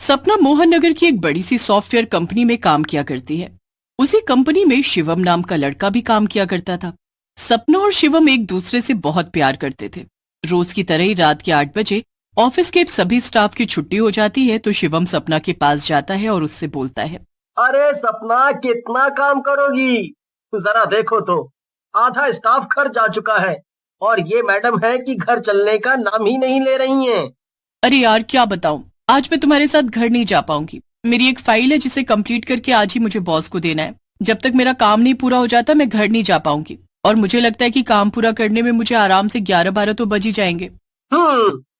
सपना मोहन नगर की एक बड़ी सी सॉफ्टवेयर कंपनी में काम किया करती है। उसी कंपनी में शिवम नाम का लड़का भी काम किया करता था। सपना और शिवम एक दूसरे से बहुत प्यार करते थे। रोज की तरह ही रात के 8 बजे ऑफिस के सभी स्टाफ की छुट्टी हो जाती है तो शिवम सपना के पास जाता है और उससे बोलता है, अरे सपना, कितना काम करोगी? जरा देखो तो, आधा स्टाफ घर जा चुका है और ये मैडम है कि घर चलने का नाम ही नहीं ले रही हैं। अरे यार क्या बताऊं, आज मैं तुम्हारे साथ घर नहीं जा पाऊंगी। मेरी एक फाइल है जिसे कंप्लीट करके आज ही मुझे बॉस को देना है। जब तक मेरा काम नहीं पूरा हो जाता मैं घर नहीं जा पाऊंगी और मुझे लगता है कि काम पूरा करने में मुझे आराम से 11-12 तो बज ही जाएंगे।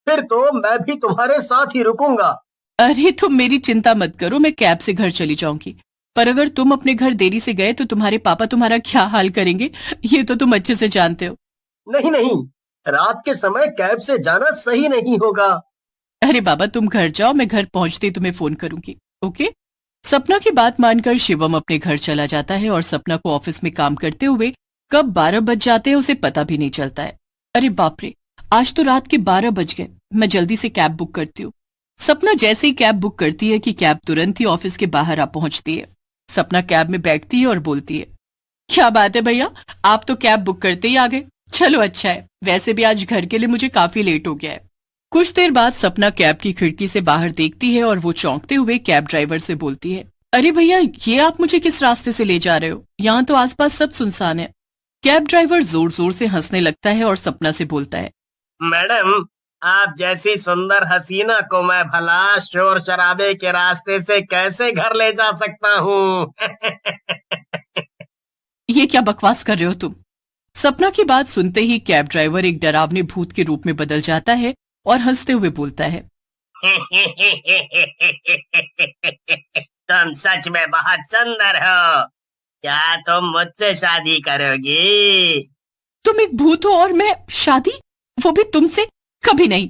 फिर तो मैं भी तुम्हारे साथ ही रुकूंगा। अरे तुम मेरी चिंता मत करो, मैं कैब से घर चली जाऊंगी। पर अगर तुम अपने घर देरी से गए तो तुम्हारे पापा तुम्हारा क्या हाल करेंगे, ये तो तुम अच्छे से जानते हो। नहीं नहीं, रात के समय कैब से जाना सही नहीं होगा। अरे बाबा तुम घर जाओ, मैं घर पहुंचते ही तुम्हें फोन करूंगी। ओके। सपना की बात मानकर शिवम अपने घर चला जाता है और सपना को ऑफिस में काम करते हुए कब 12 बज जाते हैं उसे पता भी नहीं चलता है। अरे बाप रे, आज तो रात के 12 बज गए। मैं जल्दी से कैब बुक करती हूँ। सपना जैसे ही कैब बुक करती है कि कैब तुरंत ही ऑफिस के बाहर आ पहुंचती है। सपना कैब में बैठती है और बोलती है, क्या बात है भैया, आप तो कैब बुक करते ही आ गए। चलो अच्छा है, वैसे भी आज घर के लिए मुझे काफी लेट हो गया है। कुछ देर बाद सपना कैब की खिड़की से बाहर देखती है और वो चौंकते हुए कैब ड्राइवर से बोलती है, अरे भैया ये आप मुझे किस रास्ते से ले जा रहे हो? यहाँ तो आसपास सब सुनसान है। कैब ड्राइवर जोर जोर से हंसने लगता है और सपना से बोलता है, मैडम, आप जैसी सुंदर हसीना को मैं भला शोर शराबे के रास्ते से कैसे घर ले जा सकता हूँ? ये क्या बकवास कर रहे हो तुम? सपना की बात सुनते ही कैब ड्राइवर एक डरावने भूत के रूप में बदल जाता है और हंसते हुए बोलता है, तुम सच में बहुत सुंदर हो। क्या तुम मुझसे शादी करोगी? तुम एक भूत हो और मैं शादी, वो भी तुमसे? कभी नहीं।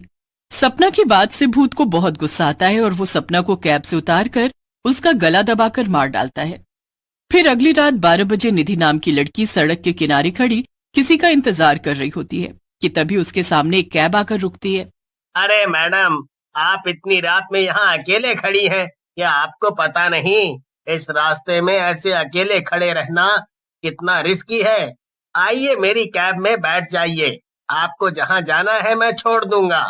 सपना की बात से भूत को बहुत गुस्सा आता है और वो सपना को कैब से उतार कर उसका गला दबाकर मार डालता है। फिर अगली रात 12 बजे निधि नाम की लड़की सड़क के किनारे खड़ी किसी का इंतजार कर रही होती है कि तभी उसके सामने एक कैब आकर रुकती है। अरे मैडम, आप इतनी रात में यहाँ अकेले खड़ी हैं, क्या आपको पता नहीं इस रास्ते में ऐसे अकेले खड़े रहना कितना रिस्की है? आइए मेरी कैब में बैठ जाइए, आपको जहाँ जाना है मैं छोड़ दूंगा।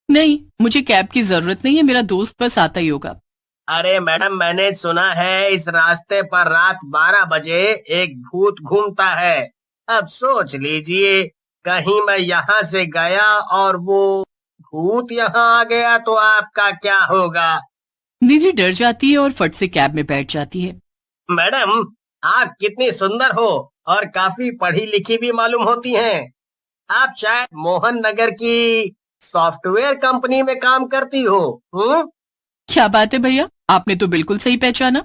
नहीं, मुझे कैब की जरूरत नहीं है, मेरा दोस्त बस आता ही होगा। अरे मैडम, मैंने सुना है इस रास्ते पर रात 12 बजे एक भूत घूमता है। अब सोच लीजिए, कहीं मैं यहाँ से गया और वो भूत यहाँ आ गया तो आपका क्या होगा? निधि डर जाती है और फट से कैब में बैठ जाती है। मैडम, आप कितनी सुंदर हो और काफी पढ़ी लिखी भी मालूम होती हैं। आप शायद मोहन नगर की सॉफ्टवेयर कंपनी में काम करती हो। क्या बात है भैया, आपने तो बिल्कुल सही पहचाना।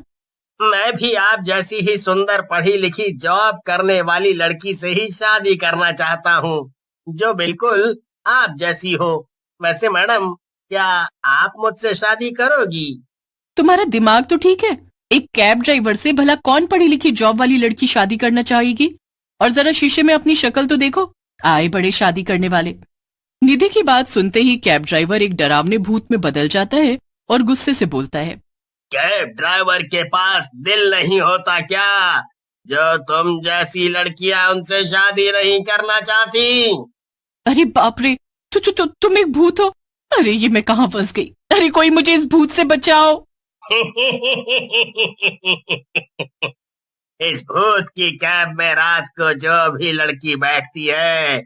मैं भी आप जैसी ही सुंदर पढ़ी लिखी जॉब करने वाली लड़की से ही शादी करना चाहता हूँ, जो बिल्कुल आप जैसी हो। वैसे मैडम, क्या आप मुझसे शादी करोगी? तुम्हारा दिमाग तो ठीक है? एक कैब ड्राइवर से भला कौन पढ़ी लिखी जॉब वाली लड़की शादी करना चाहेगी? और जरा शीशे में अपनी शक्ल तो देखो, आए बड़े शादी करने वाले। निधि की बात सुनते ही कैब ड्राइवर एक डरावने भूत में बदल जाता है और गुस्से से बोलता है, कैब ड्राइवर के पास दिल नहीं होता क्या, जो तुम जैसी लड़कियां उनसे शादी नहीं करना चाहती? अरे बाप रे, तुम एक भूत हो? अरे ये मैं कहाँ फंस गई? अरे कोई मुझे इस भूत से बचाओ। इस भूत की कैब में रात को जो भी लड़की बैठती है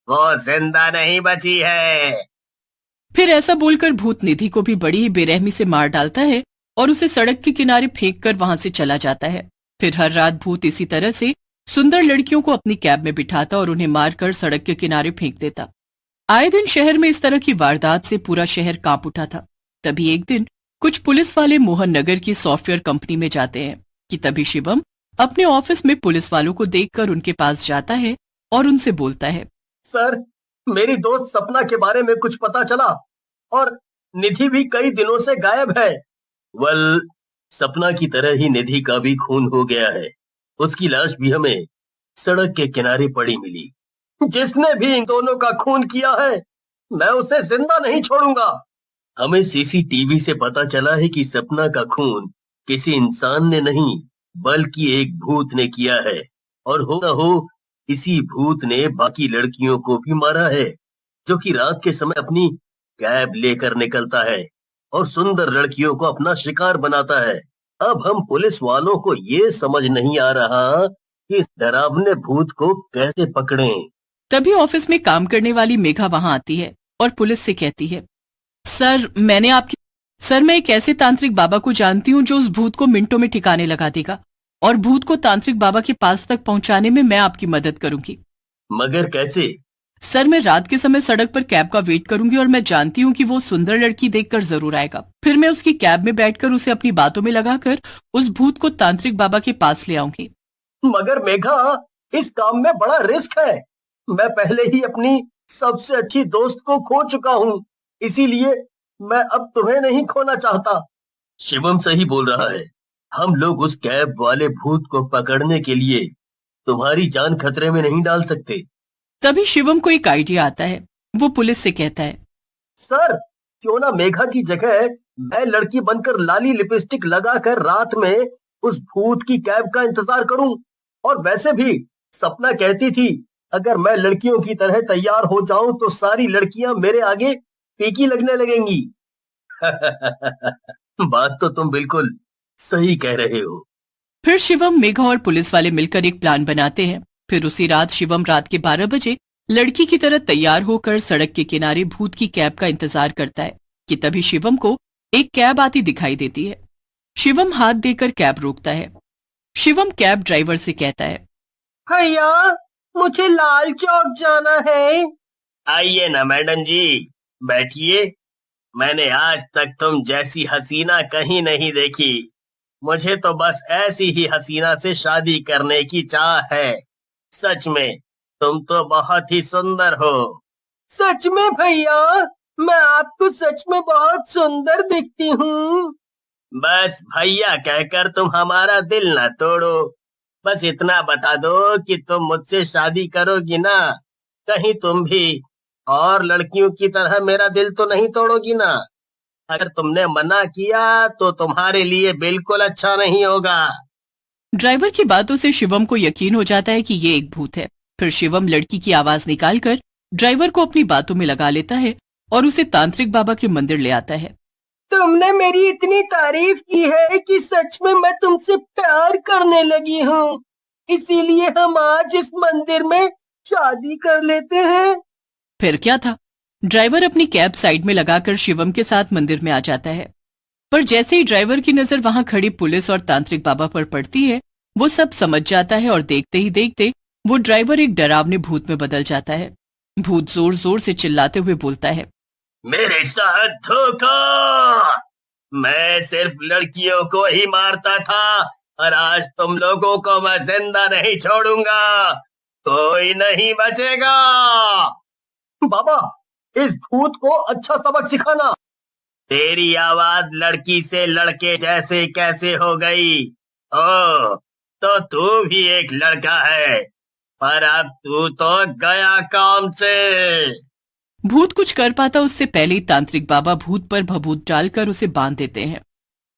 वो जिंदा नहीं बची है। फिर ऐसा बोलकर भूत निधि को भी बड़ी ही बेरहमी से मार डालता है और उसे सड़क के किनारे फेंक कर वहां से चला जाता है। फिर हर रात भूत इसी तरह से सुंदर लड़कियों को अपनी कैब में बिठाता और उन्हें मारकर सड़क के किनारे फेंक देता। आए दिन शहर में इस तरह की वारदात से पूरा शहर कांप उठा था। तभी एक दिन कुछ पुलिस वाले मोहन नगर की सॉफ्टवेयर कंपनी में जाते हैं कि तभी शिवम अपने ऑफिस में पुलिस वालों को देखकर उनके पास जाता है और उनसे बोलता है, सर, मेरी दोस्त सपना के बारे में कुछ पता चला और निधि भी कई दिनों से गायब है। सपना की तरह ही निधि का भी खून हो गया है। उसकी लाश भी हमें सड़क के किनारे पड़ी मिली। जिसने भी इन दोनों का खून किया है, मैं उसे जिंदा नहीं छोड़ूंगा। हमें सीसीटीवी से पता चला है कि सपना का खून किसी इंसान ने नहीं बल्कि एक भूत ने किया है। और हो न हो इसी भूत ने बाकी लड़कियों को भी मारा है, जो कि रात के समय अपनी कैब लेकर निकलता है और सुंदर लड़कियों को अपना शिकार बनाता है। अब हम पुलिस वालों को ये समझ नहीं आ रहा कि इस डरावने भूत को कैसे पकड़ें। तभी ऑफिस में काम करने वाली मेघा वहां आती है और पुलिस से कहती है, सर मैं एक ऐसे तांत्रिक बाबा को जानती हूँ जो उस भूत को मिनटों में ठिकाने लगा देगा और भूत को तांत्रिक बाबा के पास तक पहुंचाने में मैं आपकी मदद करूंगी। मगर कैसे? सर मैं रात के समय सड़क पर कैब का वेट करूंगी और मैं जानती हूँ कि वो सुंदर लड़की देखकर जरूर आएगा। फिर मैं उसकी कैब में बैठकर उसे अपनी बातों में लगाकर उस भूत को तांत्रिक बाबा के पास ले आऊंगी। मगर मेघा, इस काम में बड़ा रिस्क है। मैं पहले ही अपनी सबसे अच्छी दोस्त को खो चुका हूँ, इसीलिए मैं अब तुम्हें नहीं खोना चाहता। शिवम सही बोल रहा है। हम लोग उस कैब वाले भूत को पकड़ने के लिए तुम्हारी जान खतरे में नहीं डाल सकते। तभी शिवम को एक आइडिया आता है। वो पुलिस से कहता है, सर, क्यों ना मेघा की जगह मैं लड़की बनकर लाली लिपस्टिक लगाकर रात में उस भूत की कैब का इंतजार करूं। और वैसे भी सपना कहती थी, अगर मैं लड़कियों की तरह तैयार हो जाऊं तो सारी लड़कियां मेरे आगे फीकी लगने लगेंगी। बात तो तुम बिल्कुल सही कह रहे हो। फिर शिवम, मेघा और पुलिस वाले मिलकर एक प्लान बनाते हैं। फिर उसी रात शिवम रात के 12 बजे लड़की की तरह तैयार होकर सड़क के किनारे भूत की कैब का इंतजार करता है कि तभी शिवम को एक कैब आती दिखाई देती है। शिवम हाथ देकर कैब रोकता है। शिवम कैब ड्राइवर से कहता है, भैया, मुझे लाल चौक जाना है। आइए ना मैडम जी, बैठिए। मैंने आज तक तुम जैसी हसीना कहीं नहीं देखी। मुझे तो बस ऐसी ही हसीना से शादी करने की चाह है। सच में तुम तो बहुत ही सुंदर हो। सच में भैया, मैं आपको सच में बहुत सुंदर दिखती हूँ। बस भैया कहकर तुम हमारा दिल ना तोड़ो। बस इतना बता दो कि तुम मुझसे शादी करोगी ना। कहीं तुम भी और लड़कियों की तरह मेरा दिल तो नहीं तोड़ोगी ना। अगर तुमने मना किया तो तुम्हारे लिए बिल्कुल अच्छा नहीं होगा। ड्राइवर की बातों से शिवम को यकीन हो जाता है कि ये एक भूत है। फिर शिवम लड़की की आवाज निकालकर ड्राइवर को अपनी बातों में लगा लेता है और उसे तांत्रिक बाबा के मंदिर ले आता है। तुमने मेरी इतनी तारीफ की है कि सच में मैं तुमसे प्यार करने लगी हूँ। इसीलिए हम आज इस मंदिर में शादी कर लेते हैं। फिर क्या था, ड्राइवर अपनी कैब साइड में लगाकर शिवम के साथ मंदिर में आ जाता है। पर जैसे ही ड्राइवर की नजर वहां खड़ी पुलिस और तांत्रिक बाबा पर पड़ती है, वो सब समझ जाता है और देखते ही देखते वो ड्राइवर एक डरावने भूत में बदल जाता है। भूत जोर जोर से चिल्लाते हुए बोलता है, मेरे साथ धोखा। मैं सिर्फ लड़कियों को ही मारता था और आज तुम लोगों को मैं जिंदा नहीं छोड़ूंगा। कोई नहीं बचेगा। बाबा, इस भूत को अच्छा सबक सिखाना। तेरी आवाज लड़की से लड़के जैसे कैसे हो गई? ओ, तो तू भी एक लड़का है, पर अब तू तो गया काम से। भूत कुछ कर पाता उससे पहले ही तांत्रिक बाबा भूत पर भभूत डालकर उसे बांध देते हैं।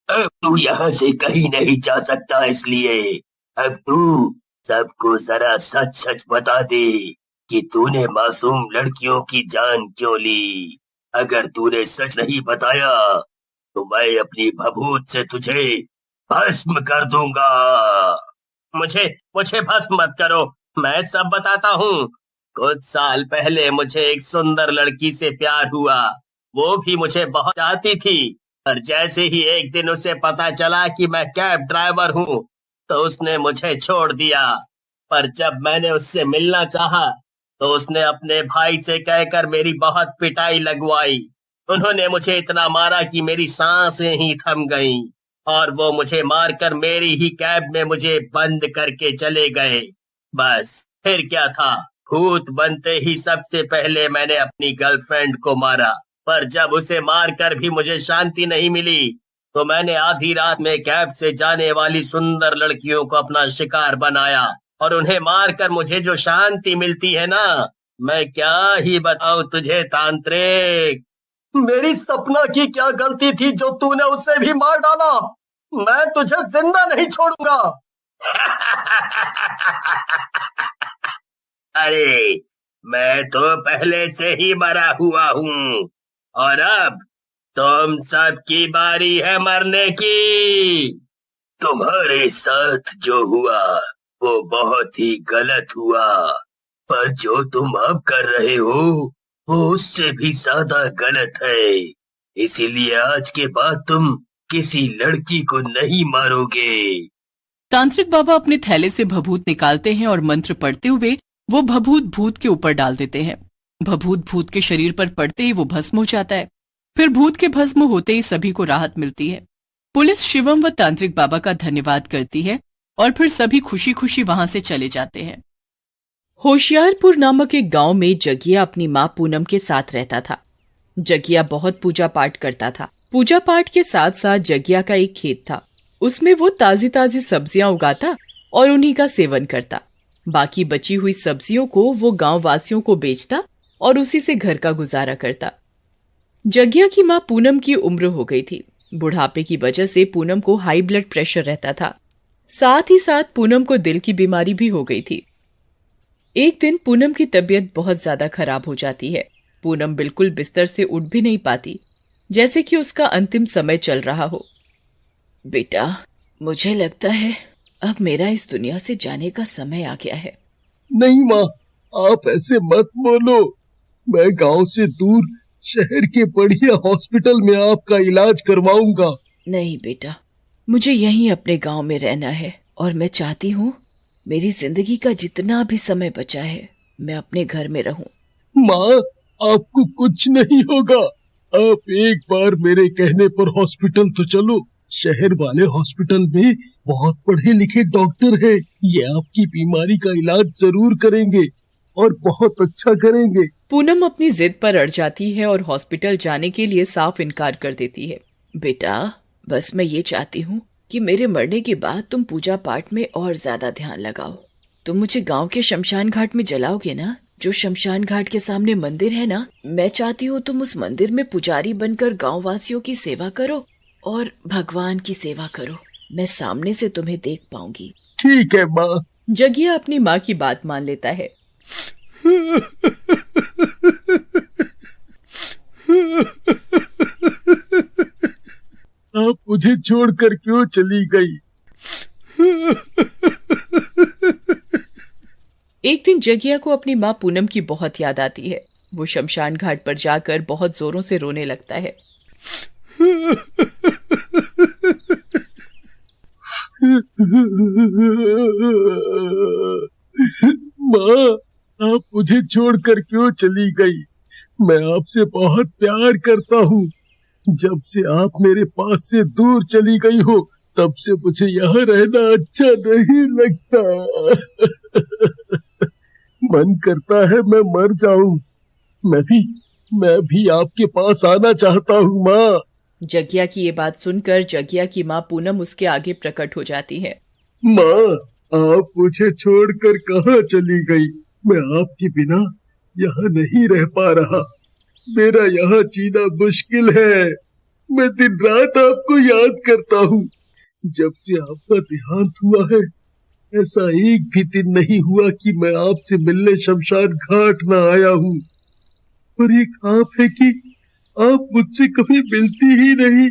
अब तू यहाँ से कहीं नहीं जा सकता, इसलिए अब तू सबको जरा सच सच बता दे कि तूने मासूम लड़कियों की जान क्यों ली। अगर तूने सच नहीं बताया तो मैं अपनी भभूत से तुझे भस्म कर दूंगा। मुझे मुझे भस्म मत करो, मैं सब बताता हूँ। कुछ साल पहले मुझे एक सुंदर लड़की से प्यार हुआ। वो भी मुझे बहुत चाहती थी, पर जैसे ही एक दिन उसे पता चला कि मैं कैब ड्राइवर हूँ तो उसने मुझे छोड़ दिया। पर जब मैंने उससे मिलना चाहा तो उसने अपने भाई से कहकर मेरी बहुत पिटाई लगवाई। उन्होंने मुझे इतना मारा कि मेरी सांसें ही थम गईं और वो मुझे मारकर मेरी ही कैब में मुझे बंद करके चले गए। बस फिर क्या था, भूत बनते ही सबसे पहले मैंने अपनी गर्लफ्रेंड को मारा। पर जब उसे मारकर भी मुझे शांति नहीं मिली तो मैंने आधी रात में कैब से जाने वाली सुंदर लड़कियों को अपना शिकार बनाया और उन्हें मारकर मुझे जो शांति मिलती है ना, मैं क्या ही बताऊं तुझे तांत्रिक। मेरी सपना की क्या गलती थी जो तूने उसे भी मार डाला? मैं तुझे जिंदा नहीं छोड़ूंगा। अरे, मैं तो पहले से ही मरा हुआ हूँ और अब तुम सबकी बारी है मरने की। तुम्हारे साथ जो हुआ वो बहुत ही गलत हुआ, पर जो तुम अब कर रहे हो वो उससे भी ज्यादा गलत है। इसीलिए आज के बाद तुम किसी लड़की को नहीं मारोगे। तांत्रिक बाबा अपने थैले से भभूत निकालते हैं और मंत्र पढ़ते हुए वो भभूत भूत के ऊपर डाल देते हैं। भभूत भूत के शरीर पर पड़ते ही वो भस्म हो जाता है। फिर भूत के भस्म होते ही सभी को राहत मिलती है। पुलिस शिवम व तांत्रिक बाबा का धन्यवाद करती है और फिर सभी खुशी खुशी वहां से चले जाते हैं। होशियारपुर नामक एक गांव में जगिया अपनी माँ पूनम के साथ रहता था। जगिया बहुत पूजा पाठ करता था। पूजा पाठ के साथ साथ जगिया का एक खेत था। उसमें वो ताजी ताजी सब्जियां उगाता और उन्हीं का सेवन करता। बाकी बची हुई सब्जियों को वो गांव वासियों को बेचता और उसी से घर का गुजारा करता। जगिया की माँ पूनम की उम्र हो गई थी। बुढ़ापे की वजह से पूनम को हाई ब्लड प्रेशर रहता था। साथ ही साथ पूनम को दिल की बीमारी भी हो गई थी। एक दिन पूनम की तबीयत बहुत ज्यादा खराब हो जाती है। पूनम बिल्कुल बिस्तर से उठ भी नहीं पाती, जैसे कि उसका अंतिम समय चल रहा हो। बेटा, मुझे लगता है अब मेरा इस दुनिया से जाने का समय आ गया है। नहीं माँ, आप ऐसे मत बोलो। मैं गांव से दूर शहर के बढ़िया हॉस्पिटल में आपका इलाज करवाऊंगा। नहीं बेटा, मुझे यहीं अपने गांव में रहना है और मैं चाहती हूँ मेरी जिंदगी का जितना भी समय बचा है मैं अपने घर में रहूं। माँ, आपको कुछ नहीं होगा। आप एक बार मेरे कहने पर हॉस्पिटल तो चलो। शहर वाले हॉस्पिटल में बहुत पढ़े लिखे डॉक्टर हैं। ये आपकी बीमारी का इलाज जरूर करेंगे और बहुत अच्छा करेंगे। पूनम अपनी जिद पर अड़ जाती है और हॉस्पिटल जाने के लिए साफ इनकार कर देती है। बेटा, बस मैं ये चाहती हूँ कि मेरे मरने के बाद तुम पूजा पाठ में और ज्यादा ध्यान लगाओ। तुम मुझे गांव के शमशान घाट में जलाओगे ना? जो शमशान घाट के सामने मंदिर है ना, मैं चाहती हूँ तुम उस मंदिर में पुजारी बनकर गांव वासियों की सेवा करो और भगवान की सेवा करो। मैं सामने से तुम्हें देख पाऊंगी। ठीक है माँ। जगिया अपनी माँ की बात मान लेता है। आप मुझे छोड़कर क्यों चली गई? एक दिन जगिया को अपनी माँ पूनम की बहुत याद आती है। वो शमशान घाट पर जाकर बहुत जोरों से रोने लगता है। माँ, आप मुझे छोड़कर क्यों चली गई? मैं आपसे बहुत प्यार करता हूँ। जब से आप मेरे पास से दूर चली गई हो, तब से मुझे यहाँ रहना अच्छा नहीं लगता। मन करता है मैं मर जाऊं। मैं भी आपके पास आना चाहता हूँ माँ। जगिया की ये बात सुनकर जगिया की माँ पूनम उसके आगे प्रकट हो जाती है। माँ, आप मुझे छोड़कर कहाँ चली गई? मैं आपके बिना यहाँ नहीं रह पा रहा। मेरा यहाँ जीना मुश्किल है। मैं दिन रात आपको याद करता हूँ। जब से आपका देहांत हुआ है, ऐसा एक भी दिन नहीं हुआ कि मैं आपसे मिलने शमशान घाट न आया हूँ। और एक आप है कि आप मुझसे कभी मिलती ही नहीं।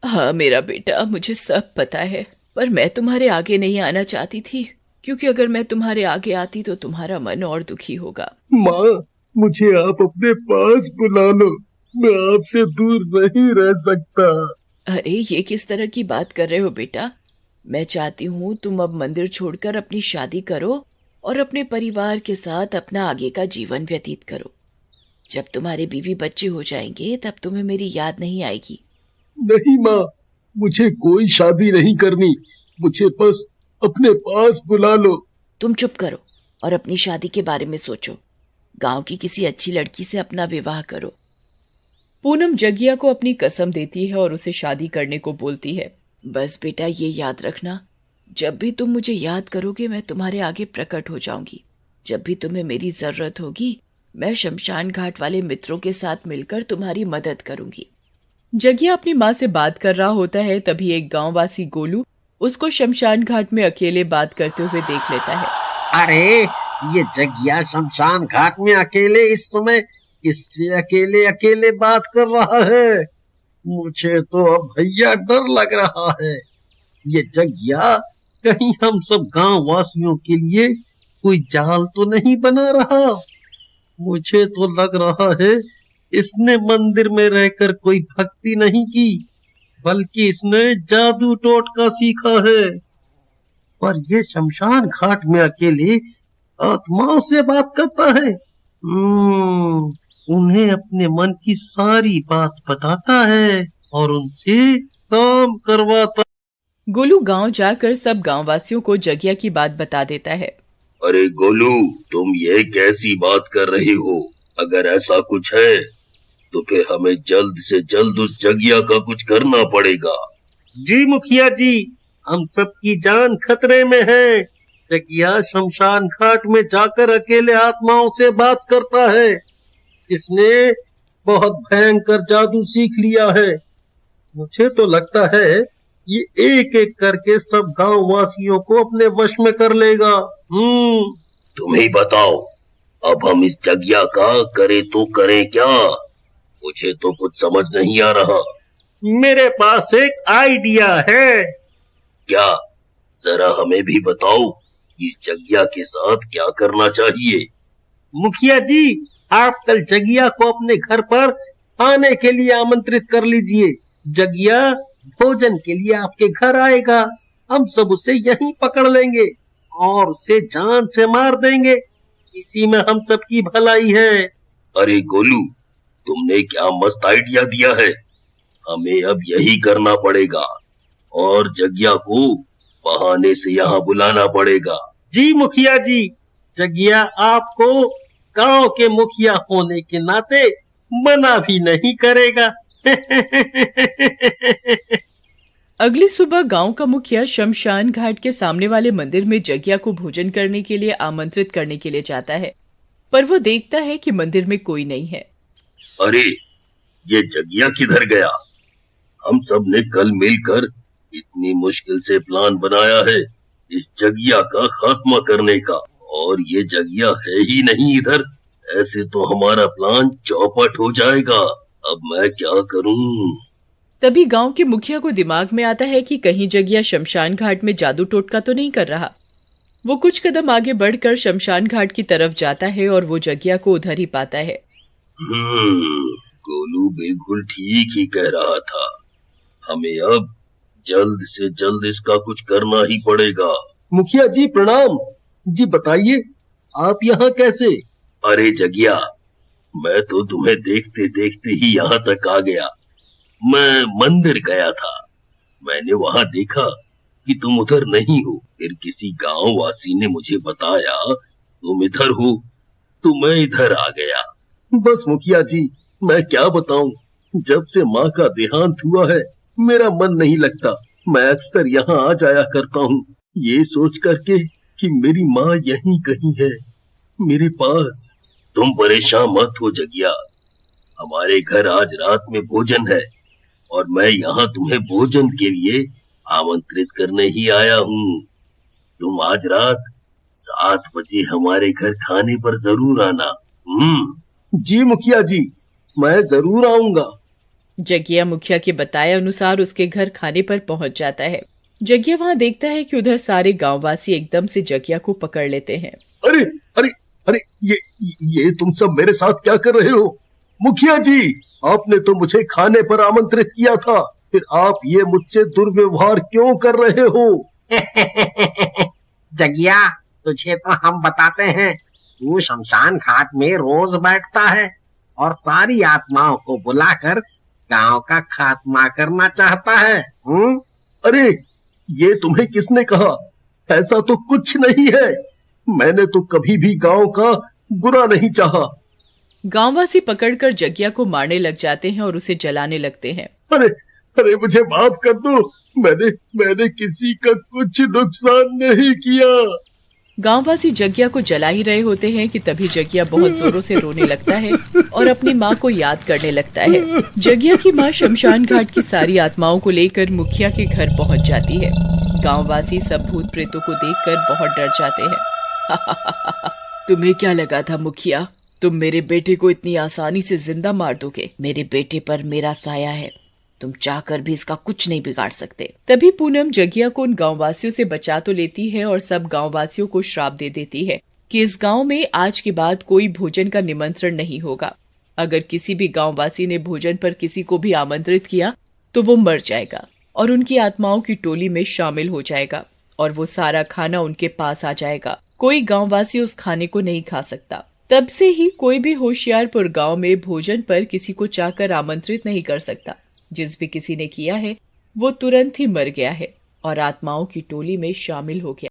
हाँ मेरा बेटा, मुझे सब पता है, पर मैं तुम्हारे आगे नहीं आना चाहती थी, क्योंकि अगर मैं तुम्हारे आगे आती तो तुम्हारा मन और दुखी होगा। माँ, मुझे आप अपने पास बुला लो। मैं आपसे दूर नहीं रह सकता। अरे ये किस तरह की बात कर रहे हो बेटा? मैं चाहती हूँ तुम अब मंदिर छोड़कर अपनी शादी करो और अपने परिवार के साथ अपना आगे का जीवन व्यतीत करो। जब तुम्हारे बीवी बच्चे हो जाएंगे तब तुम्हें मेरी याद नहीं आएगी। नहीं माँ, मुझे कोई शादी नहीं करनी। मुझे बस अपने पास बुला लो। तुम चुप करो और अपनी शादी के बारे में सोचो। गांव की किसी अच्छी लड़की से अपना विवाह करो। पूनम जगिया को अपनी कसम देती है और उसे शादी करने को बोलती है। बस बेटा ये याद रखना, जब भी तुम मुझे याद करोगे मैं तुम्हारे आगे प्रकट हो जाऊंगी। जब भी तुम्हें मेरी जरूरत होगी मैं शमशान घाट वाले मित्रों के साथ मिलकर तुम्हारी मदद करूंगी। जगिया अपनी माँ से बात कर रहा होता है, तभी एक गांववासी गोलू उसको शमशान घाट में अकेले बात करते हुए देख लेता है। अरे ये जगिया शमशान घाट में अकेले इस समय किससे अकेले अकेले बात कर रहा है? मुझे तो अब भैया डर लग रहा है। ये जगिया कहीं हम सब गांव वासियों के लिए कोई जाल तो नहीं बना रहा? मुझे तो लग रहा है इसने मंदिर में रहकर कोई भक्ति नहीं की, बल्कि इसने जादू टोटका सीखा है। पर ये शमशान घाट में अकेले आत्माओं से बात करता है। उन्हें अपने मन की सारी बात बताता है और उनसे काम करवाता। गोलू गांव जाकर सब गांववासियों को जगिया की बात बता देता है। अरे गोलू, तुम ये कैसी बात कर रही हो? अगर ऐसा कुछ है तो फिर हमें जल्द से जल्द उस जगिया का कुछ करना पड़ेगा। जी मुखिया जी, हम सबकी जान खतरे में है। जगिया शमशान घाट में जाकर अकेले आत्माओं से बात करता है। इसने बहुत भयंकर जादू सीख लिया है। मुझे तो लगता है ये एक एक करके सब गांव वासियों को अपने वश में कर लेगा। तुम ही बताओ, अब हम इस जगिया का करे तो करें क्या? मुझे तो कुछ समझ नहीं आ रहा। मेरे पास एक आइडिया है। क्या? जरा हमें भी बताओ, इस जगिया के साथ क्या करना चाहिए? मुखिया जी, आप कल जगिया को अपने घर पर आने के लिए आमंत्रित कर लीजिए। जगिया भोजन के लिए आपके घर आएगा। हम सब उसे यहीं पकड़ लेंगे और उसे जान से मार देंगे। इसी में हम सबकी भलाई है। अरे गोलू, तुमने क्या मस्त आइडिया दिया है। हमें अब यही करना पड़ेगा और जगिया को बहाने से यहाँ बुलाना पड़ेगा। जी मुखिया जी, जगिया आपको गांव के मुखिया होने के नाते मना भी नहीं करेगा। अगली सुबह गांव का मुखिया शमशान घाट के सामने वाले मंदिर में जगिया को भोजन करने के लिए आमंत्रित करने के लिए जाता है, पर वो देखता है कि मंदिर में कोई नहीं है। अरे, ये जगिया किधर गया? हम सब ने कल मिलकर इतनी मुश्किल से प्लान बनाया है इस जगिया का खात्मा करने का, और ये जगिया है ही नहीं इधर। ऐसे तो हमारा प्लान चौपट हो जाएगा। अब मैं क्या करूं? तभी गांव के मुखिया को दिमाग में आता है कि कहीं जगिया शमशान घाट में जादू टोटका तो नहीं कर रहा। वो कुछ कदम आगे बढ़कर शमशान घाट की तरफ जाता है और वो जगिया को उधर ही पाता है। गोलू बिल्कुल ठीक ही कह रहा था। हमें अब जल्द से जल्द इसका कुछ करना ही पड़ेगा। मुखिया जी प्रणाम। जी बताइए, आप यहाँ कैसे? अरे जगिया, मैं तो तुम्हें देखते देखते ही यहाँ तक आ गया। मैं मंदिर गया था, मैंने वहां देखा कि तुम उधर नहीं हो। फिर किसी गांव वासी ने मुझे बताया तुम इधर हो, तो मैं इधर आ गया। बस मुखिया जी, मैं क्या बताऊं, जब से माँ का देहांत हुआ है मेरा मन नहीं लगता। मैं अक्सर यहाँ आ जाया करता हूँ, ये सोच करके कि मेरी माँ यहीं कहीं है मेरे पास। तुम परेशान मत हो जगिया, हमारे घर आज रात में भोजन है और मैं यहाँ तुम्हें भोजन के लिए आमंत्रित करने ही आया हूँ। तुम आज रात 7 बजे हमारे घर खाने पर जरूर आना। जी मुखिया जी, मैं जरूर आऊंगा। जगिया मुखिया के बताए अनुसार उसके घर खाने पर पहुंच जाता है। जगिया वहां देखता है कि उधर सारे गांववासी एकदम से जगिया को पकड़ लेते हैं। अरे अरे अरे, ये तुम सब मेरे साथ क्या कर रहे हो? मुखिया जी, आपने तो मुझे खाने पर आमंत्रित किया था, फिर आप ये मुझसे दुर्व्यवहार क्यों कर रहे हो? जगिया, तुझे तो हम बताते हैं, तू शमशान घाट में रोज बैठता है और सारी आत्माओं को बुलाकर गांव का खात्मा करना चाहता है। अरे, ये तुम्हें किसने कहा? ऐसा तो कुछ नहीं है। मैंने तो कभी भी गांव का बुरा नहीं चाहा। गांववासी पकड़कर जगिया को मारने लग जाते हैं और उसे जलाने लगते हैं। अरे अरे, मुझे माफ कर दो, मैंने किसी का कुछ नुकसान नहीं किया। गांववासी जग्गिया को जला ही रहे होते हैं कि तभी जग्गिया बहुत जोरों से रोने लगता है और अपनी माँ को याद करने लगता है। जग्गिया की माँ शमशान घाट की सारी आत्माओं को लेकर मुखिया के घर पहुँच जाती है। गांववासी सब भूत प्रेतों को देखकर बहुत डर जाते हैं। तुम्हें क्या लगा था मुखिया, तुम मेरे बेटे को इतनी आसानी से जिंदा मार दोगे? मेरे बेटे पर मेरा साया है, तुम चाहकर भी इसका कुछ नहीं बिगाड़ सकते। तभी पूनम जग्गिया को उन गांववासियों से बचा तो लेती है और सब गांववासियों को श्राप दे देती है कि इस गांव में आज के बाद कोई भोजन का निमंत्रण नहीं होगा। अगर किसी भी गांववासी ने भोजन पर किसी को भी आमंत्रित किया तो वो मर जाएगा और उनकी आत्माओं की टोली में शामिल हो जाएगा और वो सारा खाना उनके पास आ जाएगा। कोई गांववासी उस खाने को नहीं खा सकता। तब से ही कोई भी होशियारपुर गांव में भोजन पर किसी को चाहकर आमंत्रित नहीं कर सकता। जिस भी किसी ने किया है वो तुरंत ही मर गया है और आत्माओं की टोली में शामिल हो गया।